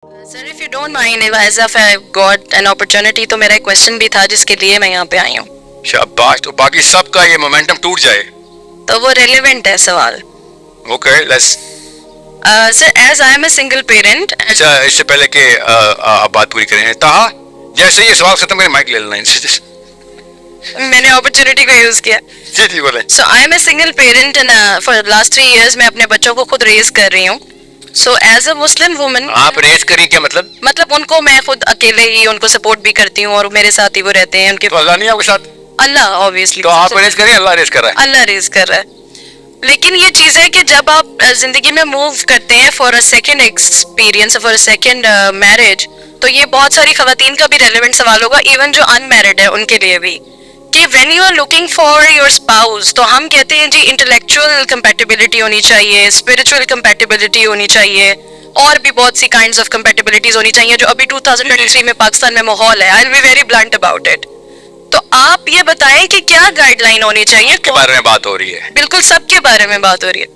Sir if you don't mind, as if I got an opportunity, تو میرا ایک question بھی تھا جس کے لیے میں یہاں پہ آئی ہوں. شاباش. تو باقی سب کا یہ مومنٹم ٹوٹ جائے. تو وہ ریلیونٹ ہے سوال. Okay let's. Sir as I am a single parent. اچھا اس سے پہلے کہ آپ بات پوری کریں تاہا جیسے یہ سوال ختم کریں مائک لے لینا. میں نے اپرچونٹی کو یوز کیا. جی جی بولیں. So I am a single parent for last 3 years. میں اپنے بچوں کو خود ریز کر رہی ہوں. So as a Muslim woman. آپ ریز کریں کیا مطلب؟ مطلب ان کو میں خود اکیلے ہی ان کو سپورٹ بھی کرتی ہوں اور میرے ساتھ ہی وہ رہتے ہیں. ان کے تو اللہ نہیں آپ کے ساتھ؟ اللہ اوبیسلی. تو آپ ریز کریں اللہ ریز کر رہا ہے. اللہ ریز کر رہا ہے. لیکن یہ چیز ہے کہ جب آپ زندگی میں موو کرتے ہیں for a second experience for a second marriage, تو یہ بہت ساری خواتین کا بھی ریلیونٹ سوال ہوگا, ایون جو ان میرڈ ہے ان کے لیے بھی, کہ when you are looking for your spouse, تو ہم کہتے ہیں جی انٹلیکچوئل کمپیٹیبلٹی ہونی چاہیے, اسپرچوئل کمپیٹیبلٹی ہونی چاہیے, اور بھی بہت سی کائنڈز آف کمپیٹیبلٹیز ہونی چاہیے جو ابھی 2023 میں پاکستان میں ماحول ہے. I will be very blunt about it. تو آپ یہ بتائیں کہ کیا گائیڈ لائن ہونی چاہیے. کے بارے میں بات ہو رہی ہے. بالکل سب کے بارے میں بات ہو رہی ہے.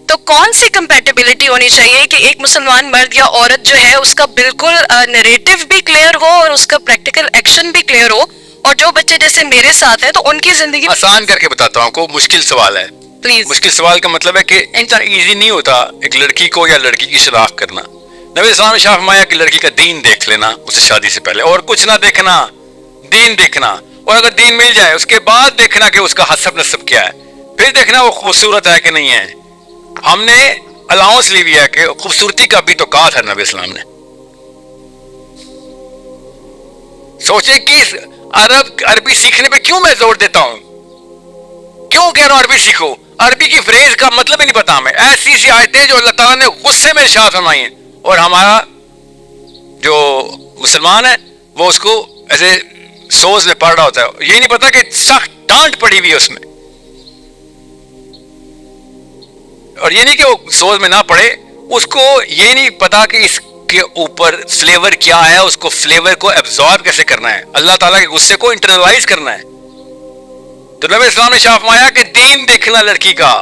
تو کون سی کمپیٹیبلٹی ہونی چاہیے کہ ایک مسلمان مرد یا عورت جو ہے اس کا بالکل نیریٹو بھی کلیئر ہو اور اس کا پریکٹیکل ایکشن بھی کلیئر ہو, اور جو بچے جیسے میرے ساتھ ہیں تو ان کی زندگی. آسان کر کے بتاتا ہوں, کو مشکل سوال ہے پلیز. مشکل سوال کا مطلب ہے کہ اتنا ایزی نہیں ہوتا ایک لڑکی کو یا لڑکی کی شناخت کرنا. نبی اسلام نے شاہ فرمایا کہ لڑکی کا دین دیکھ لینا اسے شادی سے پہلے, اور کچھ نہ دیکھنا, دین دیکھنا, اور اگر دین مل جائے اس کے بعد دیکھنا کہ اس کا حسب نسب کیا ہے, پھر دیکھنا وہ خوبصورت ہے کہ نہیں ہے. ہم نے الاؤنس لی ہوئی ہے کہ خوبصورتی کا بھی تو کہا تھا نبی اسلام نے. سوچے کہ عربی سیکھنے پہ کیوں میں زور دیتا ہوں, کیوں کہہ رہا ہوں عربی سیکھو. عربی کی فریز کا مطلب ہی نہیں پتا ہمیں. ایسی سی آیتیں جو اللہ تعالیٰ نے غصے میں ارشاد فرمائی ہیں, اور ہمارا جو مسلمان ہے وہ اس کو ایسے سوز میں پڑھ رہا ہوتا ہے. یہ نہیں پتا کہ سخت ڈانٹ پڑی ہوئی ہے اس میں, اور یہ نہیں کہ وہ سوز میں نہ پڑے, اس کو یہ نہیں پتا کہ اس کے اوپر فلیور کیا ہے, اس کو فلیور کو ایبزارب کیسے کرنا ہے, اللہ تعالیٰ کے غصے کو انٹرنلائز کرنا ہے. تو نبی اسلام نے شاہ فرمایا کہ دین دیکھنا لڑکی کا.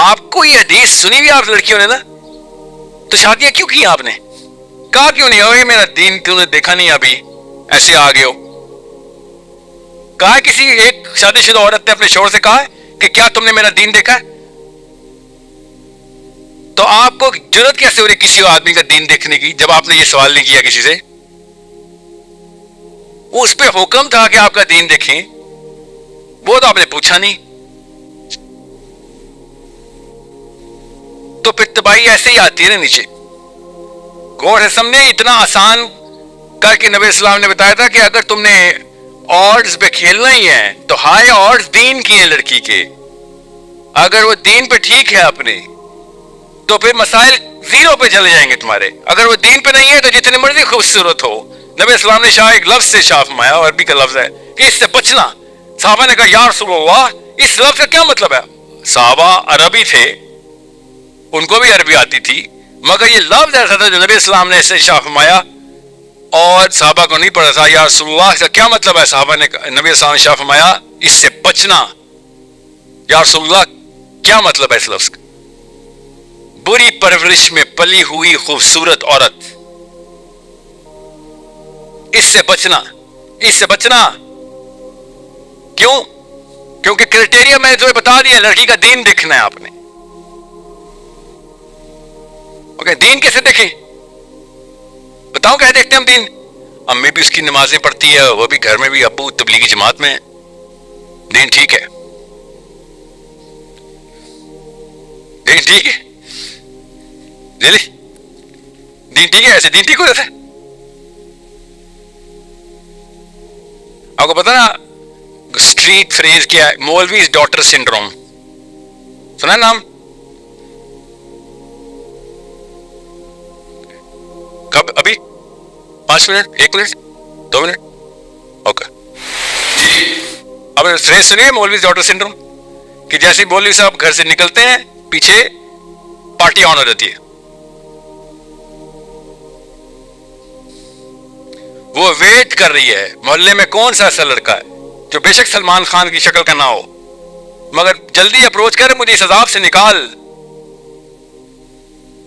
آپ کو یہ حدیث سنی ہوئی آپ لڑکیوں نے نا, تو شادیاں کیوں کی آپ نے, کہا کیوں نہیں ہوئی میرا دین تم نے دیکھا نہیں ابھی ایسے آ گئے ہو. کہا کسی ایک شادی شدہ عورت نے اپنے شوہر سے کہا کہ کیا تم نے میرا دین دیکھا ہے؟ تو آپ کو جرأت کیسے ہو رہی کسی آدمی کا دین دیکھنے کی جب آپ نے یہ سوال نہیں کیا کسی سے؟ وہ اس پہ حکم تھا کہ آپ کا دین دیکھیں, وہ تو آپ نے پوچھا نہیں. تو پھر تباہی ایسے ہی آتی ہے نا نیچے. غور حسم نے اتنا آسان کر کے نبی اسلام نے بتایا تھا کہ اگر تم نے آڈز پہ کھیلنا ہی ہے تو ہائی آڈز دین کی ہیں لڑکی کے. اگر وہ دین پہ ٹھیک ہے اپنے, تو پھر مسائل زیرو پہ چلے جائیں گے تمہارے. اگر وہ دین پہ نہیں ہے تو جتنے مرضی خوبصورت ہو, نبی اسلام نے ایک لفظ سے شاہ فرمایا, اور عربی کا لفظ ہے کہ اس سے بچنا. صحابہ نے کہا یا رسول اللہ اس لفظ کا کیا مطلب ہے؟ صحابہ عربی تھے, ان کو بھی عربی آتی تھی, مگر یہ لفظ ایسا تھا جو نبی اسلام نے اسے شاہ فرمایا اور صحابہ کو نہیں پڑھا تھا. یا رسول اللہ اس کا کیا مطلب ہے؟ صحابہ نے نبی اسلام نے شاہ فرمایا اس سے بچنا. یا رسول اللہ کیا مطلب ہے اس لفظ کا؟ بری پرورش میں پلی ہوئی خوبصورت عورت, اس سے بچنا, اس سے بچنا. کیوں؟ کیونکہ کرائٹیریا میں نے تمہیں بتا دیا, لڑکی کا دین دیکھنا ہے آپ نے. اوکے, دین کیسے دیکھیں؟ بتاؤ کیسے دیکھتے ہیں ہم دین؟ امی بھی اس کی نمازیں پڑھتی ہے, وہ بھی گھر میں بھی, ابو تبلیغی جماعت میں ہے, دین ٹھیک ہے, دین ٹھیک ہے, دین ٹھیک ہے, ایسے دین ٹھیک ہو جاتا ہے. آپ کو پتا نا اسٹریٹ فریز کیا ہے؟ مولویز ڈاٹر سنڈروم, سنا ہے نام؟ کب؟ ابھی 5 منٹ, 1 منٹ, 2 منٹ, اوکے جی. اب فریز سنیے مولویز ڈاٹر سنڈروم, کہ جیسے مولوی صاحب گھر سے نکلتے ہیں پیچھے پارٹی آن ہو جاتی ہے. وہ ویٹ کر رہی ہے محلے میں کون سا ایسا لڑکا ہے جو بے شک سلمان خان کی شکل کا نہ ہو, مگر جلدی اپروچ کر مجھے اس عذاب سے نکال.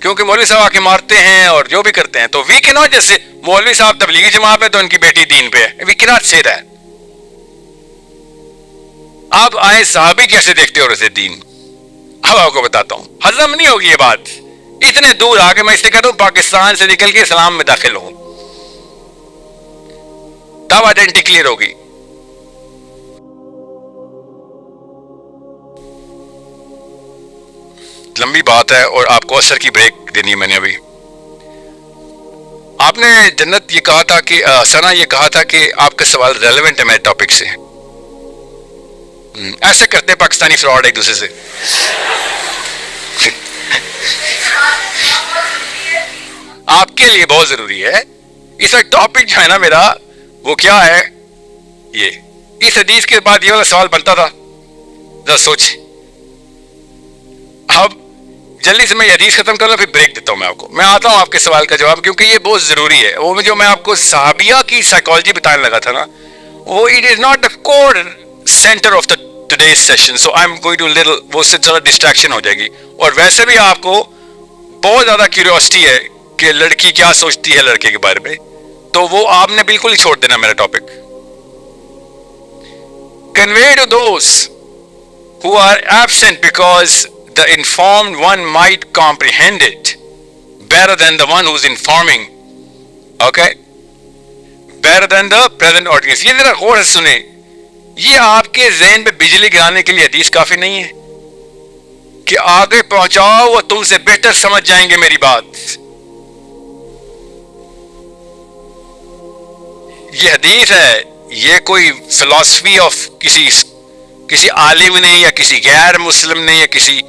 کیونکہ مولوی صاحب آ کے مارتے ہیں اور جو بھی کرتے ہیں. تو وی کی ناٹ جیسے مولوی صاحب تبلیغی جماعت پہ تو ان کی بیٹی دین پہ ہے. وی کی ناٹ سے دیٹ. آپ آئے صحابی کیسے دیکھتے ہو اسے دین؟ اب آپ کو بتاتا ہوں. ہضم نہیں ہوگی یہ بات. اتنے دور آ کے میں اس سے کہتا ہوں پاکستان سے نکل کے اسلام میں داخل ہوں, تب آئیڈینٹی کلیئر ہوگی. لمبی بات ہے اور آپ کو اثر کی بریک دینی ہے. میں نے ابھی آپ نے جنت یہ کہا تھا کہ ثنا یہ کہا تھا کہ آپ کا سوال ریلیونٹ ہے میرے ٹاپک سے. ایسے کرتے ہیں پاکستانی فراڈ ایک دوسرے سے. آپ کے لیے بہت ضروری ہے. اس وقت ٹاپک جو ہے نا میرا وہ کیا ہے, یہ اس حدیث کے بعد یہ والا سوال بنتا تھا, ذرا سوچ. اب جلدی سے میں یہ حدیث ختم کروں پھر بریک دیتا ہوں میں آپ کو. میں آتا ہوں آپ کے سوال کا جواب, کیونکہ یہ بہت ضروری ہے. وہ جو میں آپ کو صحابیہ کی سائیکالوجی بتانے لگا تھا نا, وہ it is not the core centre of the today's session. So I am going to little, وہ سے ذرا ڈسٹریکشن ہو جائے گی. اور ویسے بھی آپ کو بہت زیادہ کیوریوسٹی ہے کہ لڑکی کیا سوچتی ہے لڑکے کے بارے میں, تو وہ آپ نے بالکل ہی چھوڑ دینا میرا topic. Convey to those who are absent because the informed one might comprehend it better than the one who's informing. Okay? Better than the present audience. یہ ذرا غور سے سنیں. یہ آپ کے ذہن پہ بجلی گرانے کے لیے حدیث کافی نہیں ہے کہ آگے پہنچاؤ وہ تم سے بہتر سمجھ جائیں گے میری بات. یہ حدیث ہے, یہ کوئی فلسفی آف کسی عالم نے یا کسی غیر مسلم نے یا کسی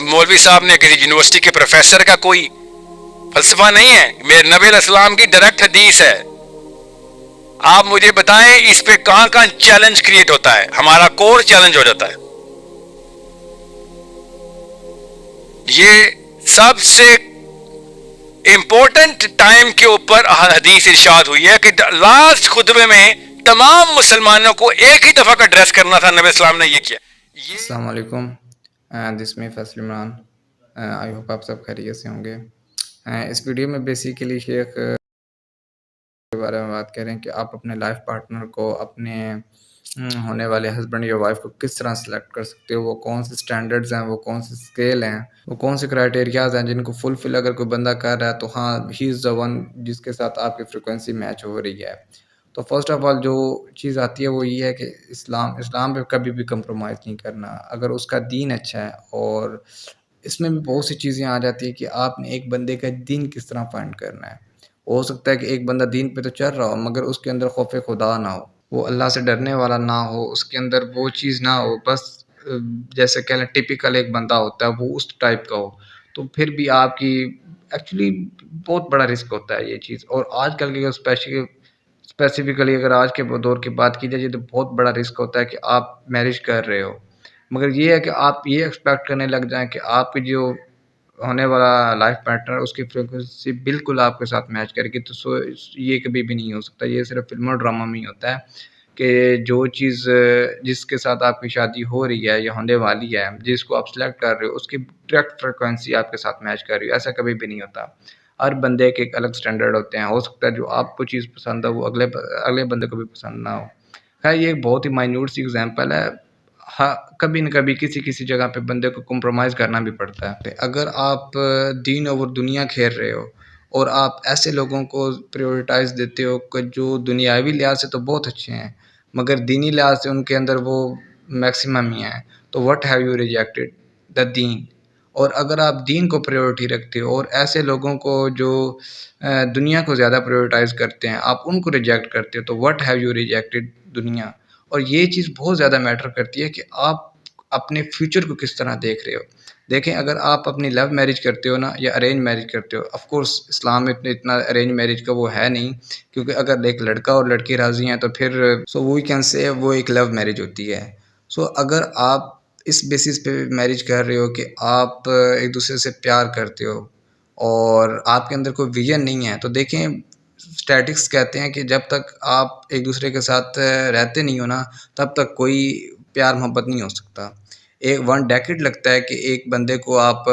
مولوی صاحب نے کسی یونیورسٹی کے پروفیسر کا کوئی فلسفہ نہیں ہے. میرے نبی علیہ السلام کی ڈائریکٹ حدیث ہے. آپ مجھے بتائیں اس پہ کہاں کہاں چیلنج کریٹ ہوتا ہے, ہمارا کور چیلنج ہو جاتا ہے. یہ سب سے امپورٹنٹ ٹائم کے اوپر حدیث ارشاد ہوئی ہے کہ لاسٹ خطبے میں تمام مسلمانوں کو ایک ہی دفعہ کا ڈریس کرنا تھا. نبی اسلام نے یہ کیا. السلام علیکم. دس میں فیصل عمران. آئی ہوپ آپ سب خیریت سے ہوں گے. اس ویڈیو میں بیسیکلی شیخ کے بارے میں بات کریں کہ آپ اپنے لائف پارٹنر کو, اپنے ہونے والے ہسبینڈ یا وائف کو کس طرح سلیکٹ کر سکتے ہو. وہ کون سے سٹینڈرڈز ہیں, وہ کون سے اسکیل ہیں, وہ کون سے کرائٹیریاز ہیں جن کو فلفل اگر کوئی بندہ کر رہا ہے تو ہاں ہی از دا ون جس کے ساتھ آپ کی فریکوینسی میچ ہو رہی ہے. تو فرسٹ آف آل جو چیز آتی ہے وہ یہ ہے کہ اسلام پہ کبھی بھی کمپرومائز نہیں کرنا اگر اس کا دین اچھا ہے. اور اس میں بھی بہت سی چیزیں آ جاتی ہیں کہ آپ نے ایک بندے کا دین کس طرح فائنڈ کرنا ہے. ہو سکتا ہے کہ ایک بندہ دین پہ تو چل رہا ہو مگر اس کے اندر خوف خدا نہ ہو, وہ اللہ سے ڈرنے والا نہ ہو, اس کے اندر وہ چیز نہ ہو, بس جیسے کہ ٹپیکل ایک بندہ ہوتا ہے وہ اس ٹائپ کا ہو, تو پھر بھی آپ کی ایکچولی بہت بڑا رسک ہوتا ہے یہ چیز. اور آج کل کے اسپیسیفکلی اگر آج کے دور کی بات کی جائے تو بہت بڑا رسک ہوتا ہے کہ آپ میرج کر رہے ہو مگر یہ ہے کہ آپ یہ ایکسپیکٹ کرنے لگ جائیں کہ آپ کی جو ہونے والا لائف پارٹنر اس کی فریکوینسی بالکل آپ کے ساتھ میچ کرے گی. تو یہ کبھی بھی نہیں ہو سکتا. یہ صرف فلم اور ڈرامہ میں ہی ہوتا ہے کہ جو چیز جس کے ساتھ آپ کی شادی ہو رہی ہے یا ہونے والی ہے, جس کو آپ سلیکٹ کر رہے ہو اس کی ڈائریکٹ فریکوینسی آپ کے ساتھ میچ کر رہی ہو. ایسا کبھی بھی نہیں ہوتا. ہر بندے کے ایک الگ سٹینڈرڈ ہوتے ہیں. ہو سکتا ہے جو آپ کو چیز پسند ہے وہ اگلے بندے کو بھی پسند نہ ہو. خیر یہ ایک بہت ہی مائنیوٹ سی ایگزامپل ہے. ہاں کبھی نہ کبھی کسی جگہ پہ بندے کو کمپرومائز کرنا بھی پڑتا ہے. اگر آپ دین اور دنیا کھیل رہے ہو اور آپ ایسے لوگوں کو پریورٹائز دیتے ہو کہ جو دنیاوی لحاظ سے تو بہت اچھے ہیں مگر دینی لحاظ سے ان کے اندر وہ میکسیمم ہی ہیں, تو وٹ ہیو یو ریجیکٹڈ دا دین. اور اگر آپ دین کو پریورٹی رکھتے ہو اور ایسے لوگوں کو جو دنیا کو زیادہ پریورٹائز کرتے ہیں آپ ان کو ریجیکٹ کرتے ہو, تو وٹ ہیو یو ریجیکٹڈ دنیا. اور یہ چیز بہت زیادہ میٹر کرتی ہے کہ آپ اپنے فیوچر کو کس طرح دیکھ رہے ہو. دیکھیں اگر آپ اپنی لو میرج کرتے ہو نا یا ارینج میرج کرتے ہو, آف کورس اسلام میں اتنا ارینج میرج کا وہ ہے نہیں, کیونکہ اگر ایک لڑکا اور لڑکی راضی ہیں تو پھر سو وی کین سے وہ ایک لو میرج ہوتی ہے. سو اگر آپ اس بیسس پہ میرج کر رہے ہو کہ آپ ایک دوسرے سے پیار کرتے ہو اور آپ کے اندر کوئی ویژن نہیں ہے, تو دیکھیں اسٹیٹکس کہتے ہیں کہ جب تک آپ ایک دوسرے کے ساتھ رہتے نہیں ہو نا تب تک کوئی پیار محبت نہیں ہو سکتا. ایک 1 ڈیکیڈ لگتا ہے کہ ایک بندے کو آپ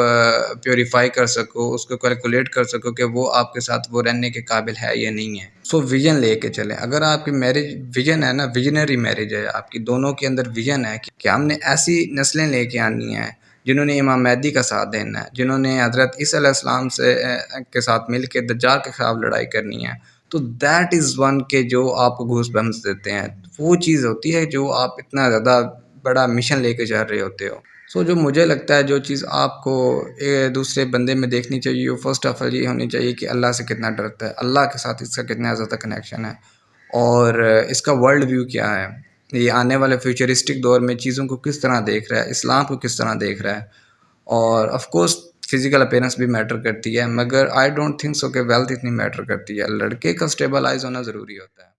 پیوریفائی کر سکو، اس کو کیلکولیٹ کر سکو کہ وہ آپ کے ساتھ وہ رہنے کے قابل ہے یا نہیں ہے. سو ویژن لے کے چلیں. اگر آپ کی میرج ویژن ہے نا، ویژنری میرج ہے، آپ کی دونوں کے اندر ویژن ہے کہ ہم نے ایسی نسلیں لے کے آنی ہیں جنہوں نے امام مہدی کا ساتھ دینا ہے، جنہوں نے حضرت عیسیٰ علیہ السلام کے ساتھ مل کے دجال کے خلاف لڑائی کرنی ہے، تو دیٹ از ون کے جو آپ کو گوز بمپس دیتے ہیں. وہ چیز ہوتی ہے جو آپ اتنا زیادہ بڑا مشن لے کے چل رہے ہوتے ہو. سو جو مجھے لگتا ہے جو چیز آپ کو دوسرے بندے میں دیکھنی چاہیے، وہ فرسٹ آف آل یہ ہونی چاہیے کہ اللہ سے کتنا ڈرتا ہے، اللہ کے ساتھ اس کا کتنا زیادہ کنیکشن ہے، اور اس کا ورلڈ ویو کیا ہے، یہ آنے والے فیوچرسٹک دور میں چیزوں کو کس طرح دیکھ رہا ہے، اسلام کو کس طرح دیکھ رہا ہے. اور آف کورس فزیکل اپیرنس بھی میٹر کرتی ہے، مگر آئی ڈونٹ تھنک سو کہ ویلتھ اتنی میٹر کرتی ہے. لڑکے کا اسٹیبلائز ہونا ضروری ہوتا ہے.